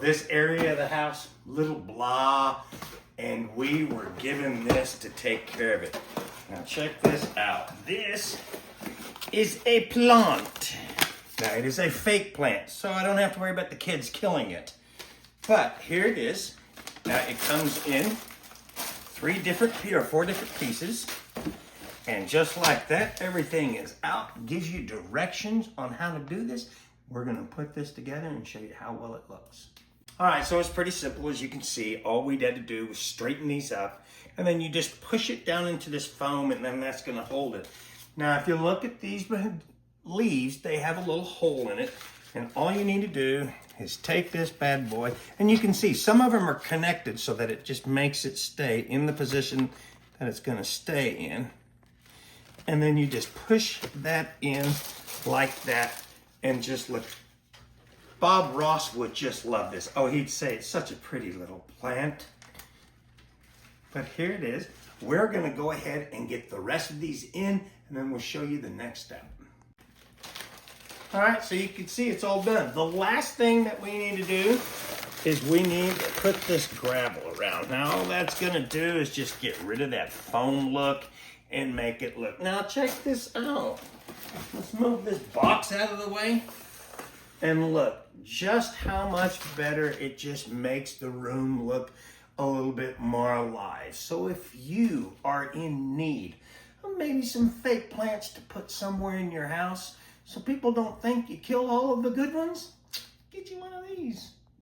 this area of the house, little blah, and we were given this to take care of it. Now check this out. This is a plant. Now it is a fake plant, so I don't have to worry about the kids killing it. But here it is. Now it comes in 4 different pieces. And just like that, everything is out. Gives you directions on how to do this. We're gonna put this together and show you how well it looks. All right, so it's pretty simple. As you can see, all we had to do was straighten these up, and then you just push it down into this foam, and then that's gonna hold it. Now, if you look at these leaves, they have a little hole in it, and all you need to do is take this bad boy, and you can see some of them are connected so that it just makes it stay in the position that it's gonna stay in. And then you just push that in like that, and just look. Bob Ross would just love this. Oh, he'd say it's such a pretty little plant. But here it is. We're gonna go ahead and get the rest of these in, and then we'll show you the next step. All right, so you can see it's all done. The last thing that we need to do is we need to put this gravel around. Now, all that's gonna do is just get rid of that foam look and make it look. Now, check this out. Let's move this box out of the way. And look, just how much better it just makes the room look a little bit more alive. So if you are in need of maybe some fake plants to put somewhere in your house so people don't think you kill all of the good ones, get you one of these.